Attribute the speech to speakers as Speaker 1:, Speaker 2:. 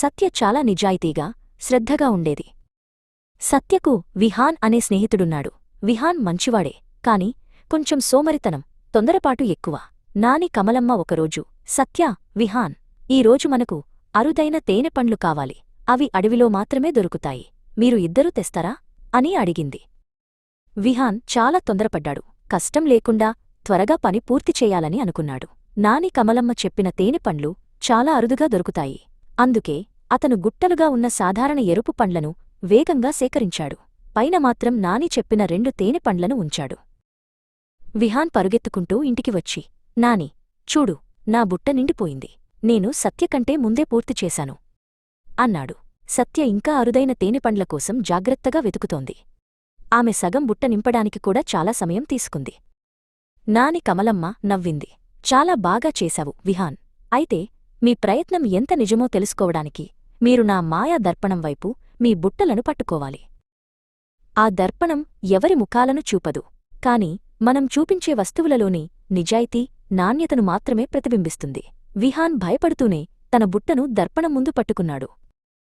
Speaker 1: సత్య చాలా నిజాయితీగా శ్రద్ధగా ఉండేది. సత్యకు విహాన్ అనే స్నేహితుడున్నాడు. విహాన్ మంచివాడే, కాని కొంచెం సోమరితనం, తొందరపాటు ఎక్కువ. నాని కమలమ్మ ఒకరోజు, సత్య, విహాన్, ఈరోజు మనకు అరుదైన తేనెపండ్లు కావాలి. అవి అడవిలో మాత్రమే దొరుకుతాయి. మీరు ఇద్దరూ తెస్తారా అని అడిగింది. విహాన్ చాలా తొందరపడ్డాడు. కష్టం లేకుండా త్వరగా పని పూర్తి చేయాలని అనుకున్నాడు. నాని కమలమ్మ చెప్పిన తేనెపండ్లు చాలా అరుదుగా దొరుకుతాయి. అందుకే అతను గుట్టలుగా ఉన్న సాధారణ ఎరుపు పండ్లను వేగంగా సేకరించాడు. పైన మాత్రం నాని చెప్పిన 2 తేనెపండ్లను ఉంచాడు. విహాన్ పరుగెత్తుకుంటూ ఇంటికి వచ్చి, నాని, చూడు, నా బుట్ట నిండిపోయింది. నేను సత్యకంటే ముందే పూర్తి చేశాను అన్నాడు. సత్య ఇంకా అరుదైన తేనెపండ్ల కోసం జాగ్రత్తగా వెతుకుతోంది. ఆమె సగం బుట్ట నింపడానికి కూడా చాలా సమయం తీసుకుంది. నాని కమలమ్మ నవ్వింది. చాలా బాగా చేశావు విహాన్. అయితే మీ ప్రయత్నం ఎంత నిజమో తెలుసుకోవడానికి మీరు నా మాయా దర్పణం వైపు మీ బుట్టలను పట్టుకోవాలి. ఆ దర్పణం ఎవరి ముఖాలను చూపదు, కాని మనం చూపించే వస్తువులలోని నిజాయితీ, నాణ్యతను మాత్రమే ప్రతిబింబిస్తుంది. విహాన్ భయపడుతూనే తన బుట్టను దర్పణం ముందు పట్టుకున్నాడు.